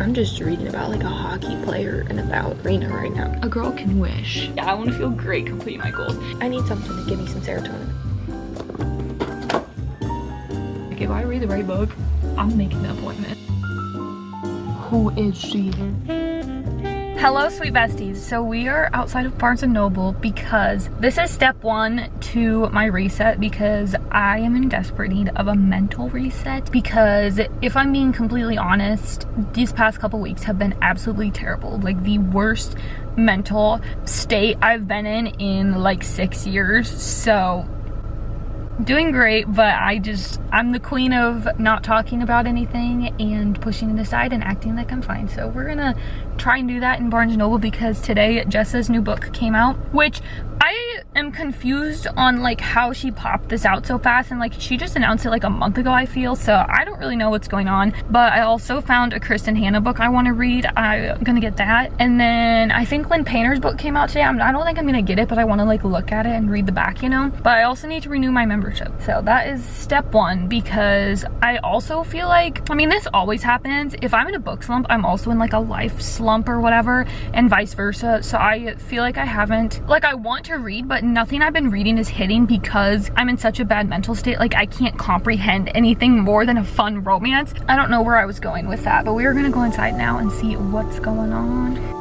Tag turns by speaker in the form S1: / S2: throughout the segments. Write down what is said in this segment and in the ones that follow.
S1: I'm just reading about like a hockey player and a ballerina right now. A girl can wish. Yeah, I want to feel great completing my goals. I need something to give me some serotonin. Like if I read the right book, I'm making the appointment. Who is she? Hello, sweet besties. So we are outside of Barnes & Noble because this is step one to my reset, because I am in desperate need of a mental reset, because if I'm being completely honest, these past couple weeks have been absolutely terrible. Like the worst mental state I've been in like 6 years. So doing great, but I'm the queen of not talking about anything and pushing it aside and acting like I'm fine. So we're gonna try and do that in Barnes & Noble because today Jessa's new book came out, which I am confused on like how she popped this out so fast, and like she just announced it like a month ago, I feel. So I don't really know what's going on, but I also found a Kristen Hanna book I want to read. I'm gonna get that. And then I think Lynn Painter's book came out today. I don't think I'm gonna get it, but I want to like look at it and read the back, you know. But I also need to renew my membership. So that is step one, because I also feel like, I mean, this always happens. If I'm in a book slump, I'm also in like a life slump or whatever, and vice versa. So I feel like I haven't, like I want to read, but nothing I've been reading is hitting because I'm in such a bad mental state. Like I can't comprehend anything more than a fun romance. I don't know where I was going with that, but we're gonna go inside now and see what's going on.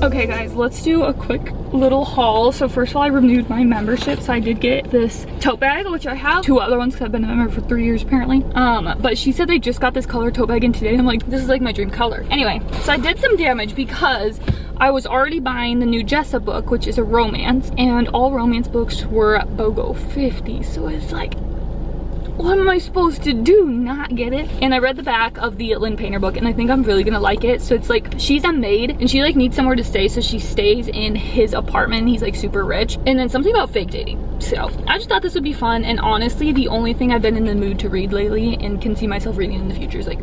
S1: Okay guys, let's do a quick little haul. So first of all, I renewed my membership, so I did get this tote bag, which I have two other ones because I've been a member for 3 years apparently. But she said they just got this color tote bag in today. I'm like, this is like my dream color. Anyway, so I did some damage because I was already buying the new Jessa book, which is a romance, and all romance books were BOGO 50. So it's like, what am I supposed to do? Not get it? And I read the back of the Lynn Painter book, and I think I'm really gonna like it. So it's like, she's a maid and she like needs somewhere to stay, so she stays in his apartment. He's like super rich. And then something about fake dating. So I just thought this would be fun, and honestly the only thing I've been in the mood to read lately and can see myself reading in the future is like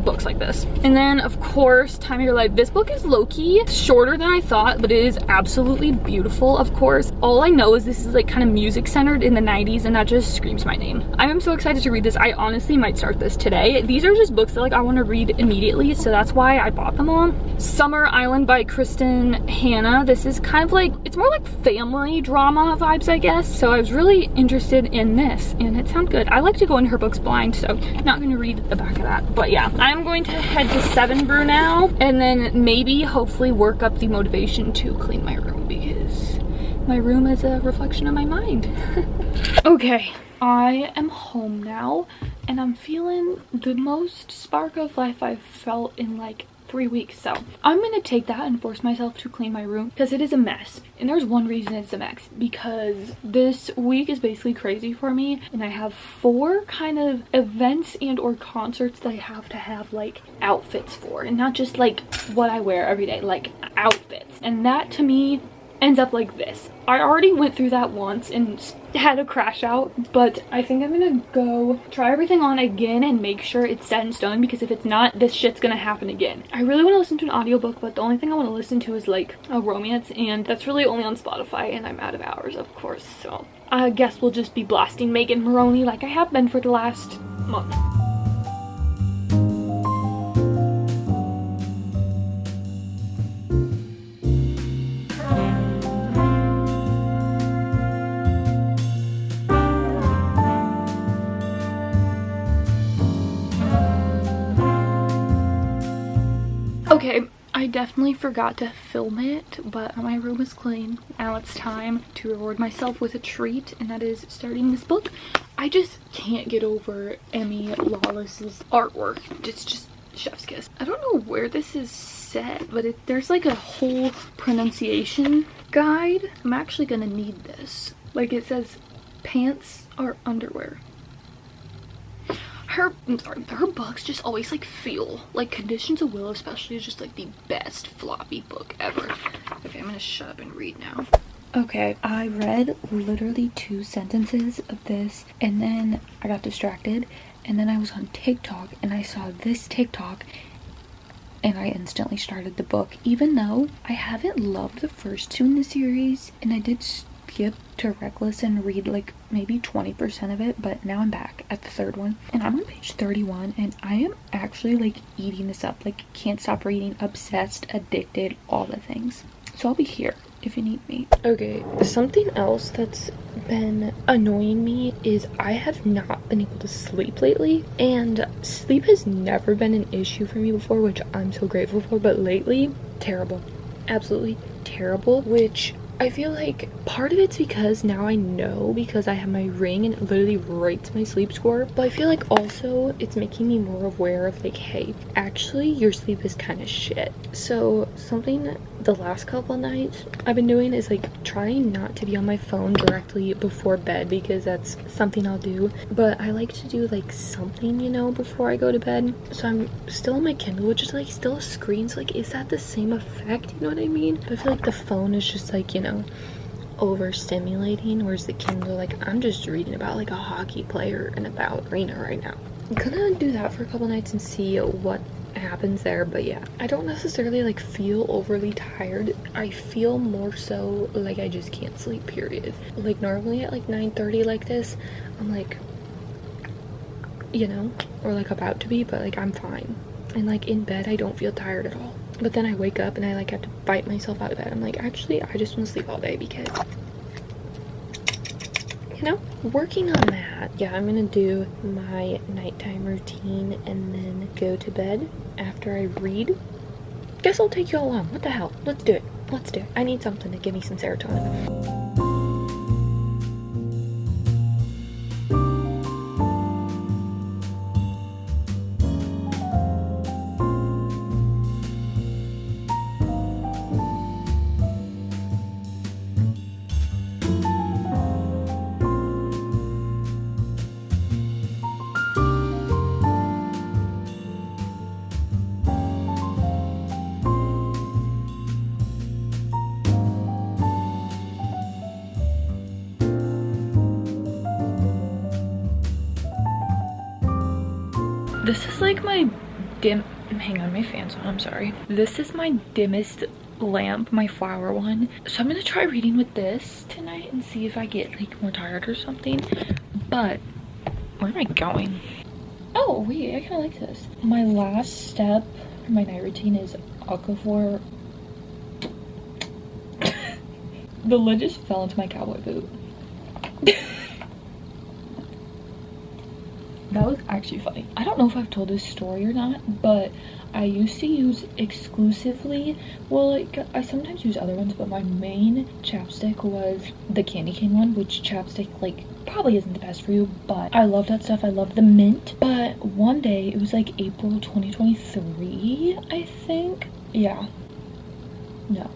S1: books like this. And then of course, Time of Your Life. This book is low-key shorter than I thought, but it is absolutely beautiful. Of course, all I know is this is like kind of music centered in the 90s, and that just screams my name. I am so excited to read this. I honestly might start this today. These are just books that like I want to read immediately, so that's why I bought them all. Summer Island by Kristen Hanna. This is kind of like, it's more like family drama vibes, I guess. So I was really interested in this, and it sounded good. I like to go into her books blind, so not going to read the back of that. But yeah, I'm going to head to 7 Brew now, and then maybe hopefully work up the motivation to clean my room, because my room is a reflection of my mind. Okay, I am home now, and I'm feeling the most spark of life I've felt in like 3 weeks. So I'm gonna take that and force myself to clean my room because it is a mess. And there's one reason it's a mess, because this week is basically crazy for me, and I have 4 kind of events and or concerts that I have to have like outfits for, and not just like what I wear every day, like outfits. And that to me ends up like this. I already went through that once and had a crash out, but I think I'm gonna go try everything on again and make sure it's set in stone, because if it's not, this shit's gonna happen again. I really want to listen to an audiobook, but the only thing I want to listen to is like a romance, and that's really only on Spotify, and I'm out of hours, of course. So I guess we'll just be blasting Megan Maroney like I have been for the last month. Okay, I definitely forgot to film it, but my room is clean. Now it's time to reward myself with a treat, and that is starting this book. I just can't get over Emmy Lawless's artwork. It's just chef's kiss. I don't know where this is set, but there's like a whole pronunciation guide. I'm actually gonna need this. Like it says pants or underwear. her books just always like feel like Conditions of Will especially is just like the best floppy book ever. Okay, I'm gonna shut up and read now. Okay, I read literally 2 sentences of this and then I got distracted, and then I was on TikTok and I saw this TikTok and I instantly started the book, even though I haven't loved the first 2 in the series, and I did skip to Reckless and read like maybe 20% of it, but now I'm back at the 3rd one and I'm on page 31 and I am actually like eating this up, like can't stop reading, obsessed, addicted, all the things. So I'll be here if you need me. Okay, something else that's been annoying me is I have not been able to sleep lately, and sleep has never been an issue for me before, which I'm so grateful for, but lately, terrible. Absolutely terrible, which I feel like part of it's because now I know, because I have my ring and it literally rates my sleep score, but I feel like also it's making me more aware of like, hey, actually your sleep is kind of shit. So something the last couple nights I've been doing is like trying not to be on my phone directly before bed, because that's something I'll do, but I like to do like something, you know, before I go to bed. So I'm still on my Kindle, which is like still a screen, so like is that the same effect, you know what I mean? But I feel like the phone is just like, you know, overstimulating, whereas the Kindle, like I'm just reading about like a hockey player in a ballerina right now. I'm gonna do that for a couple nights and see what happens there. But yeah, I don't necessarily like feel overly tired. I feel more so like I just can't sleep, period. Like normally at like 9:30 like this, I'm like, you know, or like about to be, but like I'm fine, and like in bed I don't feel tired at all. But then I wake up and I like have to bite myself out of bed. I'm like, actually I just want to sleep all day, because, you know, working on that. Yeah, I'm gonna do my nighttime routine and then go to bed after I read. Guess I'll take you all along. What the hell? Let's do it. Let's do it. I need something to give me some serotonin. This is like my hang on, my fan's on, I'm sorry. This is my dimmest lamp, my flower one. So I'm gonna try reading with this tonight and see if I get like more tired or something. But where am I going? Oh wait, I kind of like this. My last step for my night routine is Aquaphor. The lid just fell into my cowboy boot. That was actually funny. I don't know if I've told this story or not, but I used to use exclusively, well, like I sometimes use other ones, but my main chapstick was the candy cane one, which chapstick like probably isn't the best for you, but I love that stuff. I love the mint. But one day, it was like April 2023, I think. Yeah. No.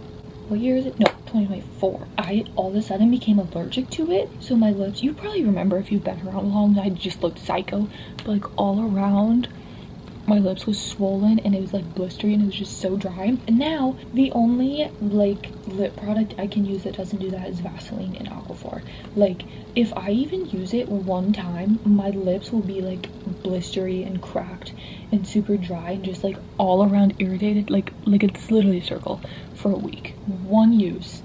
S1: What year is it? No, 2024. I all of a sudden became allergic to it. So my lips, you probably remember if you've been around long, I just looked psycho. But like all around, my lips was swollen and it was like blistery and it was just so dry. And now the only like lip product I can use that doesn't do that is Vaseline and Aquaphor. Like if I even use it one time, my lips will be like blistery and cracked and super dry and just like all around irritated, like it's literally a circle for a week. One use.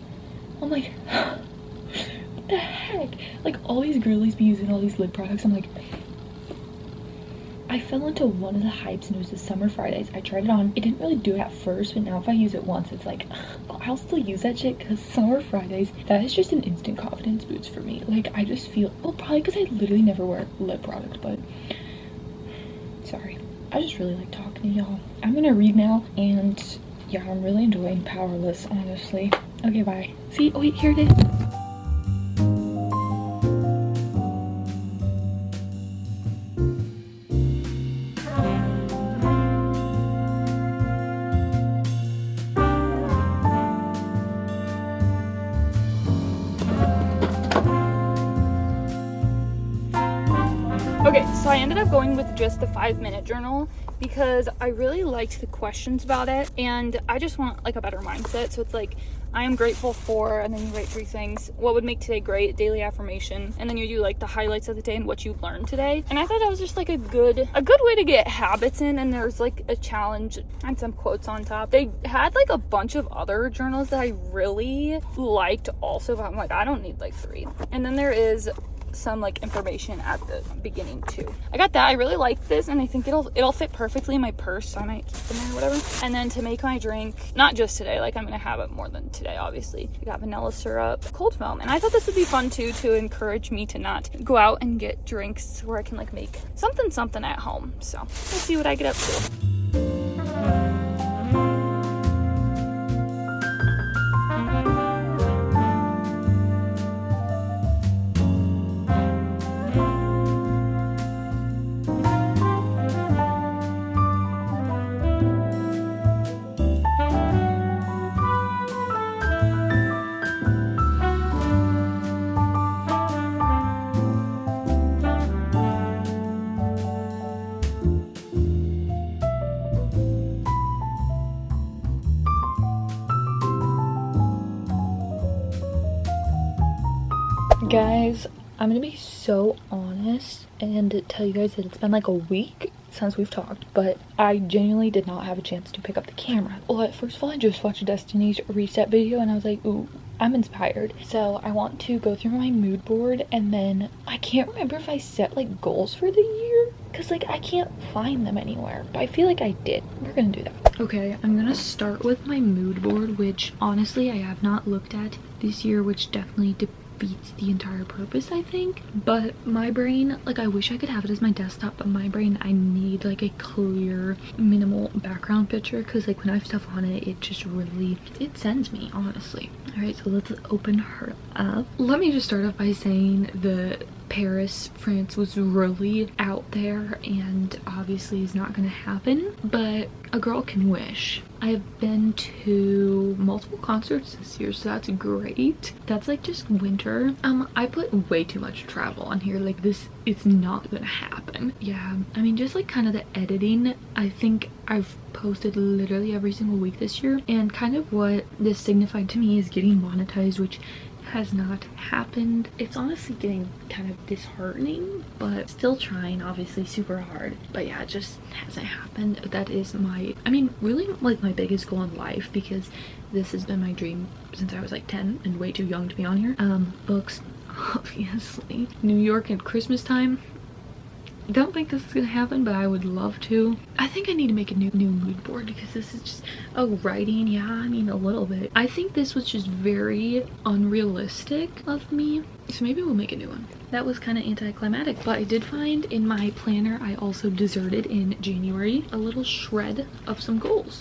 S1: I'm like, what the heck? Like all these girlies be using all these lip products. I'm like, I fell into one of the hypes and it was the Summer Fridays. I tried it on. It didn't really do it at first, but now if I use it once, it's like, oh, I'll still use that shit, because Summer Fridays, that is just an instant confidence boost for me. Like I just feel, well, probably because I literally never wear lip product, but sorry. I just really like talking to y'all. I'm gonna read now, and yeah, I'm really enjoying Powerless, honestly. Okay, bye. See, oh wait, here it is. Okay, So I ended up going with just the 5-minute journal because I really liked the questions about it, and I just want like a better mindset. So it's like, I am grateful for, and then you write 3 things. What would make today great? Daily affirmation. And then you do like the highlights of the day and what you learned today. And I thought that was just like a good way to get habits in. And there's like a challenge and some quotes on top. They had like a bunch of other journals that I really liked also, but I'm like, I don't need like 3. And then there is some like information at the beginning too. I got that. I really like this, and I think it'll fit perfectly in my purse, so I might keep them there or whatever. And then to make my drink, not just today, like I'm gonna have it more than today obviously, I got vanilla syrup, cold foam, and I thought this would be fun too, to encourage me to not go out and get drinks, where I can like make something at home. So we'll see what I get up to. Guys, I'm gonna be so honest and tell you guys that it's been like a week since we've talked, but I genuinely did not have a chance to pick up the camera. Well, first of all, I just watched Destiny's reset video and I was like, ooh, I'm inspired. So I want to go through my mood board, and then I can't remember if I set like goals for the year, because like I can't find them anywhere, but I feel like I did. We're gonna do that. Okay, I'm gonna start with my mood board, which honestly I have not looked at this year, which definitely defeats the entire purpose, I think. But my brain, like, I wish I could have it as my desktop, but my brain, I need like a clear minimal background picture, because like when I have stuff on it, it just really, it sends me, honestly. All right, so let's open her up. Let me just start off by saying the Paris, France was really out there, and obviously is not gonna happen, but a girl can wish. I have been to multiple concerts this year, so that's great. That's like just winter. I put way too much travel on here, like this, it's not gonna happen. Yeah, I mean, just like kind of the editing, I think I've posted literally every single week this year, and kind of what this signified to me is getting monetized, which has not happened. It's honestly getting kind of disheartening, but still trying, obviously super hard. But yeah, it just hasn't happened. That is my, I mean, really like my biggest goal in life, because this has been my dream since I was like 10 and way too young to be on here. Books, obviously. New York at Christmas time. Don't think this is gonna happen, but I would love to. I think I need to make a new mood board, because this is just, oh, writing, yeah, I mean a little bit. I think this was just very unrealistic of me, so maybe we'll make a new one. That was kind of anticlimactic, but I did find in my planner, I also deserted in January a little shred of some goals.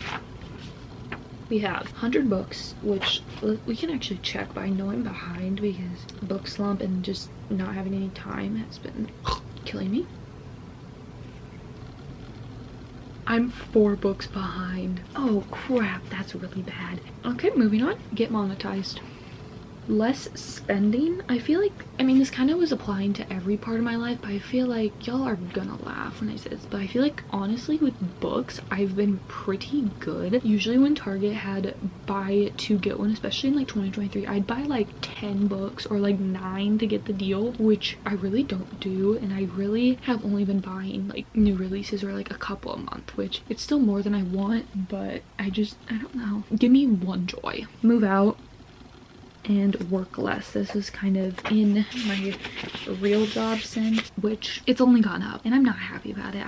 S1: We have 100 books, which we can actually check, but I know I'm behind because book slump and just not having any time has been killing me. I'm 4 books behind. Oh crap, that's really bad. Okay, moving on. Get monetized. Less spending. I feel like, I mean, this kind of was applying to every part of my life, but I feel like y'all are gonna laugh when I say this, but I feel like honestly with books I've been pretty good. Usually when Target had buy 2 get 1, especially in like 2023, I'd buy like 10 books or like 9 to get the deal, which I really don't do, and I really have only been buying like new releases or like a couple a month, which it's still more than I want, but I don't know. Give me one joy. Move out and work less. This is kind of in my real job sense, which it's only gone up and I'm not happy about it.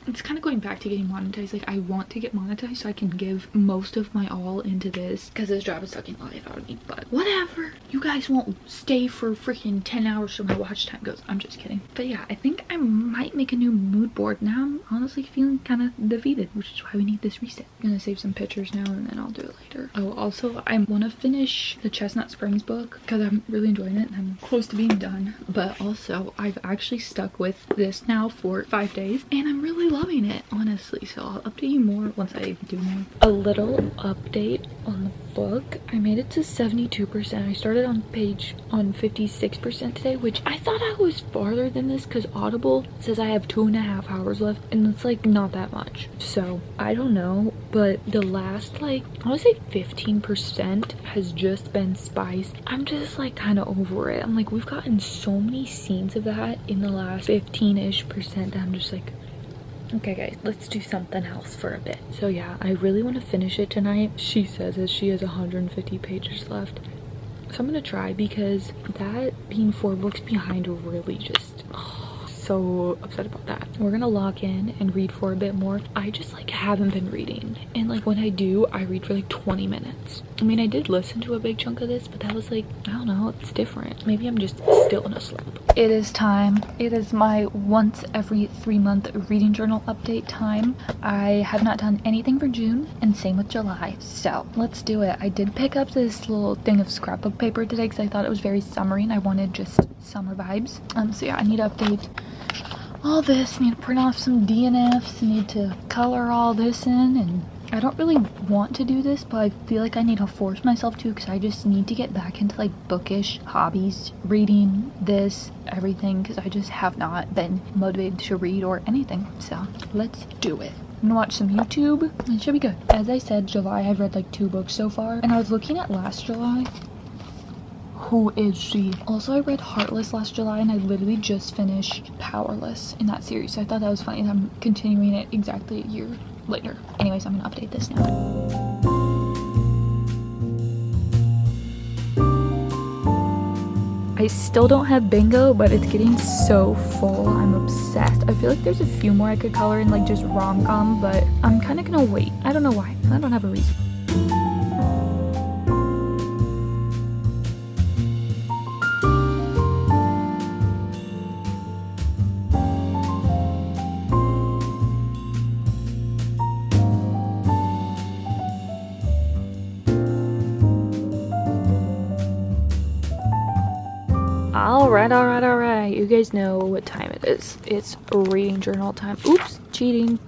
S1: It's kind of going back to getting monetized. Like, I want to get monetized so I can give most of my all into this, because this job is sucking life out of me, but whatever. You guys won't stay for freaking 10 hours so my watch time goes. I'm just kidding. But yeah, I think I might make a new mood board. Now I'm honestly feeling kind of defeated, which is why we need this reset. I'm gonna save some pictures now and then I'll do it later. Oh, also I want to finish the Chestnut Springs book because I'm really enjoying it and I'm close to being done. But also I've actually stuck with this now for 5 days and I'm really loving it, honestly. So I'll update you more once I do more. A little update on the book. I made it to 72%. I started on 56% today, which I thought I was farther than this because Audible says I have 2.5 hours left and it's like not that much. So I don't know, but the last like I would say 15% has just been spice. I'm just like kind of over it. I'm like, we've gotten so many scenes of that in the last 15-ish% that I'm just like, okay guys, let's do something else for a bit. So yeah, I really want to finish it tonight. She says that she has 150 pages left, so I'm gonna try, because that being 4 books behind really just so upset about that. We're gonna lock in and read for a bit more. I just like haven't been reading, and like when I do, I read for like 20 minutes. I mean, I did listen to a big chunk of this, but that was like, I don't know, it's different. Maybe I'm just still in a slump. It is time. It is my once every 3-month reading journal update time. I have not done anything for June, and same with July, so let's do it. I did pick up this little thing of scrapbook paper today because I thought it was very summery and I wanted just summer vibes. So yeah, I need to update all this. I need to print off some DNFs, I need to color all this in, and I don't really want to do this, but I feel like I need to force myself to because I just need to get back into like bookish hobbies, reading, this, everything, because I just have not been motivated to read or anything. So let's do it. I'm gonna watch some YouTube. It should be good. As I said, July I've read like 2 books so far, and I was looking at last July. Who is she? Also, I read Heartless last July and I literally just finished Powerless in that series, so I thought that was funny that I'm continuing it exactly a year later. Anyways, I'm gonna update this now. I still don't have bingo, but it's getting so full. I'm obsessed. I feel like there's a few more I could color in, like just rom-com, but I'm kind of gonna wait. I don't know why. I don't have a reason. All right. You guys know what time it is. It's reading journal time. Oops, cheating.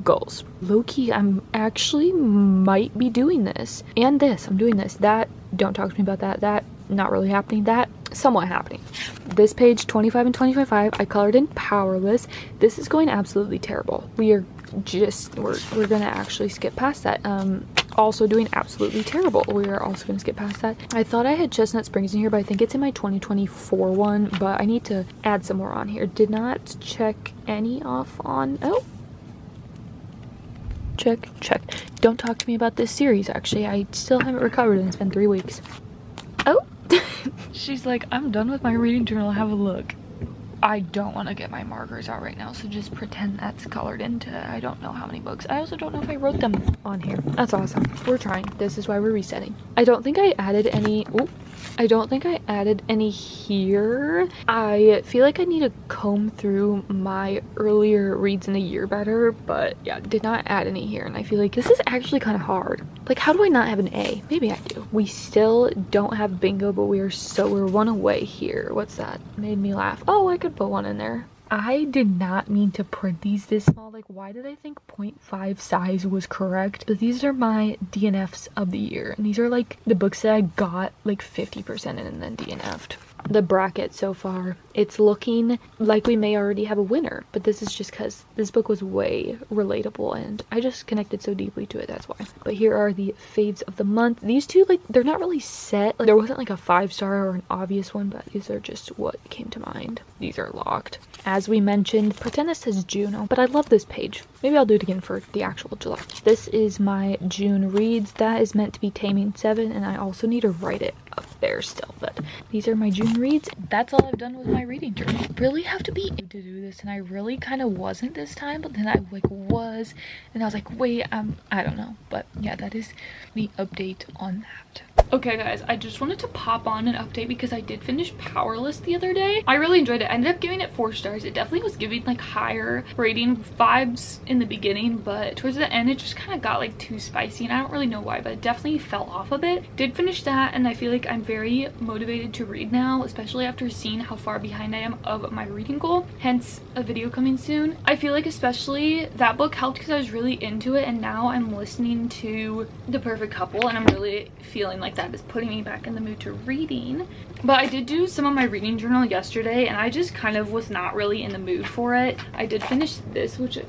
S1: Goals. Low-key, I'm actually might be doing this. And this, I'm doing this. That, don't talk to me about that. That, not really happening. That, somewhat happening. This page 25 and 25, I colored in Powerless. This is going absolutely terrible. We're gonna actually skip past that. Also doing absolutely terrible. We are also gonna skip past that. I thought I had Chestnut Springs in here, but I think it's in my 2024 one, but I need to add some more on here. Did not check any off on, oh. Check. Don't talk to me about this series, actually. I still haven't recovered and it's been 3 weeks. Oh. She's like, I'm done with my reading journal, have a look. I don't want to get my markers out right now, so just pretend that's colored into I don't know how many books. I also don't know if I wrote them on here. That's awesome. We're trying. This is why we're resetting. I don't think I added any. Ooh, I don't think I added any here. I feel like I need to comb through my earlier reads in the year better, but yeah, did not add any here. And I feel like this is actually kind of hard. Like, how do I not have an A? Maybe I do. We still don't have bingo, but we're 1 away here. What's that? Made me laugh. Oh, I could put 1 in there. I did not mean to print these this small. Like, why did I think 0.5 size was correct? But these are my DNFs of the year. And these are like the books that I got like 50% in and then DNF'd. The bracket so far, it's looking like we may already have a winner, but this is just because this book was way relatable and I just connected so deeply to it, that's why. But here are the faves of the month. These two, like, they're not really set. Like, there wasn't like a 5-star or an obvious one, but these are just what came to mind. These are locked. As we mentioned, pretend this says Juno, but I love this page. Maybe I'll do it again for the actual July. This is my June reads. That is meant to be Taming 7, and I also need to write it up there still, but these are my June reads. That's all I've done with my reading journal. Really have to be able to do this, and I really kind of wasn't this time, but then I like was, and I was like, wait, I don't know. But yeah, that is the update on that. Okay guys, I just wanted to pop on an update because I did finish Powerless the other day. I really enjoyed it. I ended up giving it 4 stars. It definitely was giving like higher rating vibes in the beginning, but towards the end it just kind of got like too spicy and I don't really know why, but it definitely fell off a bit. Did finish that and I feel like I'm very motivated to read now, especially after seeing how far behind I am of my reading goal, hence a video coming soon. I feel like especially that book helped because I was really into it, and now I'm listening to The Perfect Couple and I'm really feeling like that is putting me back in the mood to reading. But I did do some of my reading journal yesterday and I just kind of was not really in the mood for it. I did finish this, which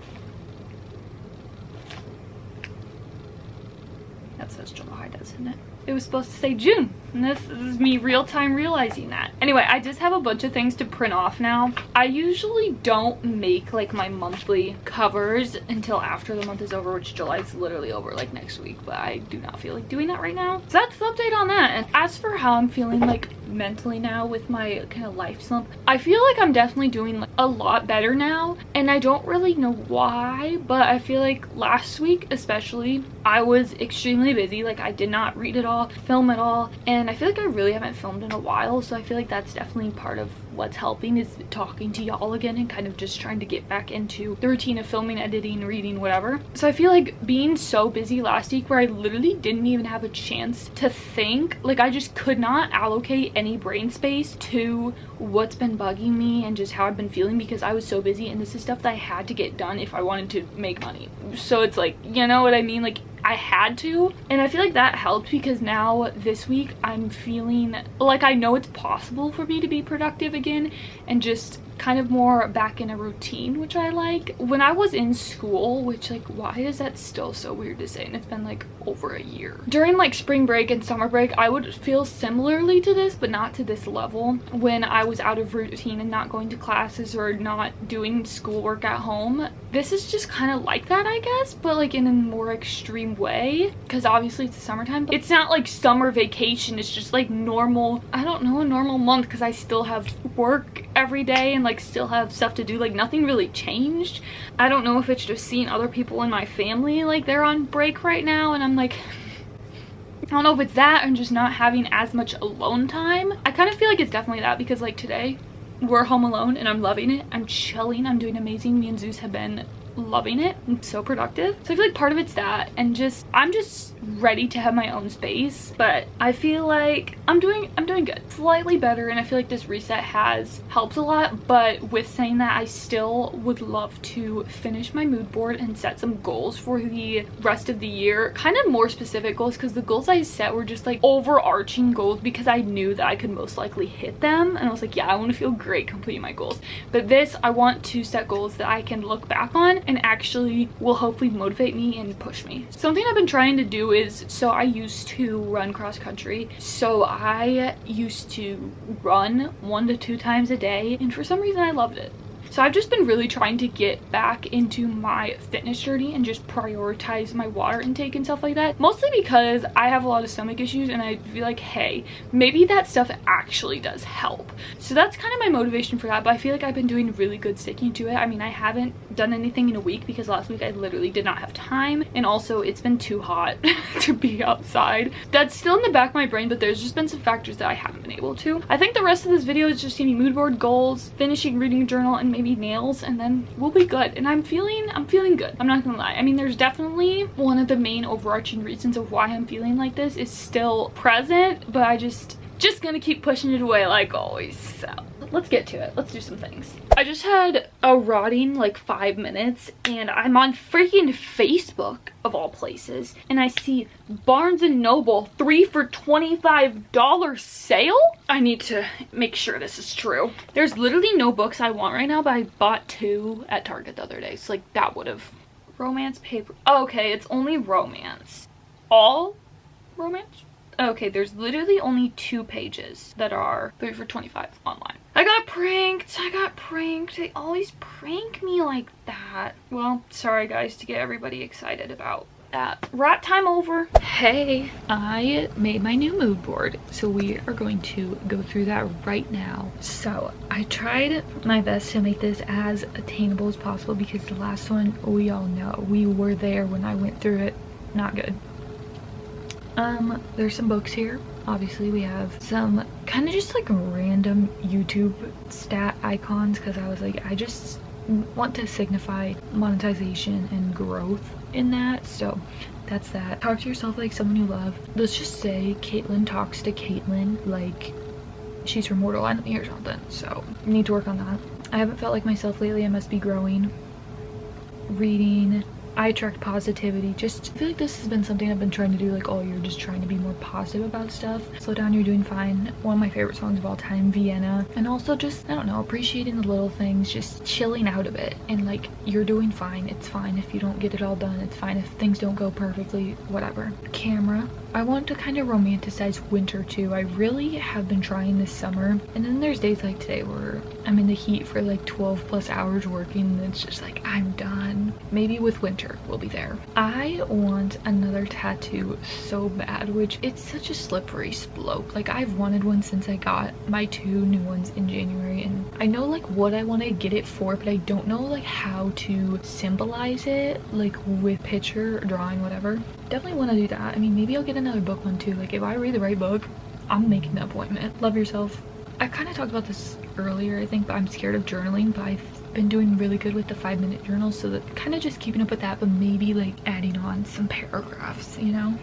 S1: that says July, doesn't it? It was supposed to say June, and this is me real-time realizing that. Anyway, I just have a bunch of things to print off now. I usually don't make like my monthly covers until after the month is over, which July is literally over like next week, but I do not feel like doing that right now. So that's the update on that. And as for how I'm feeling like mentally now with my kind of life slump, I feel like I'm definitely doing like a lot better now, and I don't really know why, but I feel like last week especially I was extremely busy. Like I did not read at all, film at all, and I feel like I really haven't filmed in a while, so I feel like that's definitely part of what's helping is talking to y'all again and kind of just trying to get back into the routine of filming, editing, reading, whatever. So I feel like being so busy last week where I literally didn't even have a chance to think, like I just could not allocate any brain space to what's been bugging me and just how I've been feeling because I was so busy, and this is stuff that I had to get done if I wanted to make money. So it's like, you know what I mean? Like I had to, and I feel like that helped because now this week I'm feeling like I know it's possible for me to be productive again and just kind of more back in a routine, which I like. When I was in school, which like why is that still so weird to say, and it's been like over a year, during like spring break and summer break I would feel similarly to this, but not to this level. When I was out of routine and not going to classes or not doing schoolwork at home, this is just kind of like that I guess, but like in a more extreme way because obviously it's the summertime, but it's not like summer vacation, it's just like normal, I don't know, a normal month because I still have work every day and like still have stuff to do. Like nothing really changed. I don't know if it's just seeing other people in my family like they're on break right now and I'm like, I don't know if it's that and just not having as much alone time. I kind of feel like it's definitely that because like today we're home alone and I'm loving it. I'm chilling, I'm doing amazing. Me and Zeus have been loving it. I'm so productive. So I feel like part of it's that, and just I'm just ready to have my own space, but I feel like I'm doing good, slightly better, and I feel like this reset has helped a lot. But with saying that, I still would love to finish my mood board and set some goals for the rest of the year, kind of more specific goals, because the goals I set were just like overarching goals because I knew that I could most likely hit them, and I was like, yeah, I want to feel great completing my goals. But this, I want to set goals that I can look back on and actually will hopefully motivate me and push me. Something I've been trying to do is, so I used to run cross country, so I used to run 1 to 2 times a day, and for some reason I loved it. So I've just been really trying to get back into my fitness journey and just prioritize my water intake and stuff like that. Mostly because I have a lot of stomach issues and I feel like, hey, maybe that stuff actually does help. So that's kind of my motivation for that, but I feel like I've been doing really good sticking to it. I mean, I haven't done anything in a week because last week I literally did not have time, and also it's been too hot to be outside. That's still in the back of my brain, but there's just been some factors that I haven't been able to. I think the rest of this video is just gonna be mood board, goals, finishing reading a journal, and maybe nails, and then we'll be good. And I'm feeling good. I'm not gonna lie. I mean, there's definitely one of the main overarching reasons of why I'm feeling like this is still present, but I just gonna keep pushing it away like always. So let's get to it. Let's do some things. I just had a rotting like 5 minutes and I'm on freaking Facebook of all places, and I see Barnes & Noble 3 for $25 sale. I need to make sure this is true. There's literally no books I want right now, but I bought 2 at Target the other day, so like that would have. Romance paper. Oh, okay, it's only romance. All romance? Okay, there's literally only 2 pages that are 3 for $25 online. I got pranked. They always prank me like that. Well, sorry guys to get everybody excited about that. Rat time over. Hey, I made my new mood board, so we are going to go through that right now. So I tried my best to make this as attainable as possible because the last one, we all know, we were there when I went through it. Not good. There's some books here. Obviously we have some kind of just like random YouTube stat icons because I was like, I just want to signify monetization and growth in that. So that's that. Talk to yourself like someone you love. Let's just say Caitlin talks to Caitlin like she's from mortal enemy or something. So need to work on that. I haven't felt like myself lately. I must be growing. Reading. I attract positivity. Just I feel like this has been something I've been trying to do like all year, just trying to be more positive about stuff. Slow down, you're doing fine. One of my favorite songs of all time, Vienna. And also just, I don't know, appreciating the little things, just chilling out a bit. And like, you're doing fine. It's fine if you don't get it all done. It's fine if things don't go perfectly, whatever. Camera. I want to kind of romanticize winter too. I really have been trying this summer. And then there's days like today where I'm in the heat for like 12 plus hours working and it's just like, I'm done. Maybe with winter we'll be there. I want another tattoo so bad, which it's such a slippery slope. Like I've wanted one since I got my 2 new ones in January, and I know like what I want to get it for, but I don't know like how to symbolize it, like with picture, drawing, whatever. Definitely want to do that. I mean, maybe I'll get another book one too. Like if I read the right book, I'm making the appointment. Love yourself. I kind of talked about this earlier, I think, but I'm scared of journaling, but I've been doing really good with the 5-minute journals, so that kind of just keeping up with that, but maybe like adding on some paragraphs, you know?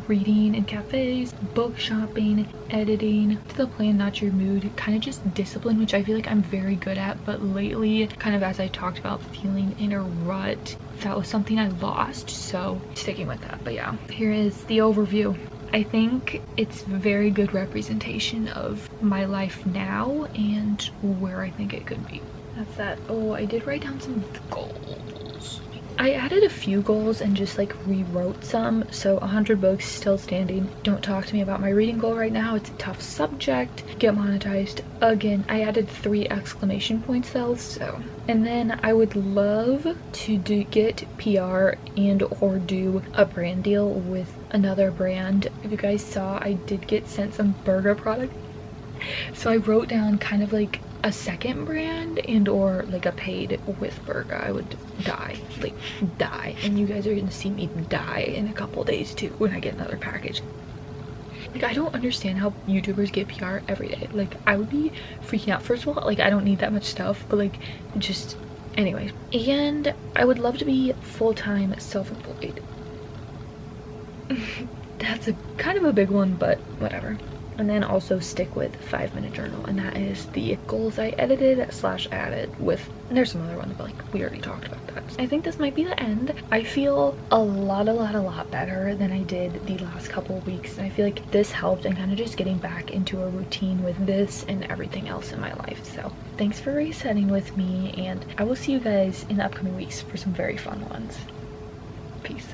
S1: Reading in cafes, book shopping, editing, to the plan, not your mood, kind of just discipline, which I feel like I'm very good at, but lately, kind of as I talked about, feeling in a rut, that was something I lost, so sticking with that. But yeah, here is the overview. I think it's very good representation of my life now and where I think it could be. That's that. Oh, I did write down some goals. I added a few goals and just like rewrote some. So 100 books still standing. Don't talk to me about my reading goal right now. It's a tough subject. Get monetized again. I added 3 exclamation points though, so. And then I would love to get PR and or do a brand deal with another brand. If you guys saw, I did get sent some burger product. So I wrote down kind of like a second brand and or like a paid with Burga. I would die, like die, and you guys are gonna see me die in a couple days too when I get another package. Like I don't understand how YouTubers get PR every day. Like I would be freaking out. First of all, like I don't need that much stuff, but like just anyways. And I would love to be full-time self-employed. That's a kind of a big one, but whatever. And then also stick with 5-minute journal, and that is the goals I edited / added with, there's some other ones, but like we already talked about that. I think this might be the end. I feel a lot better than I did the last couple of weeks, and I feel like this helped and kind of just getting back into a routine with this and everything else in my life. So thanks for resetting with me, and I will see you guys in the upcoming weeks for some very fun ones. Peace.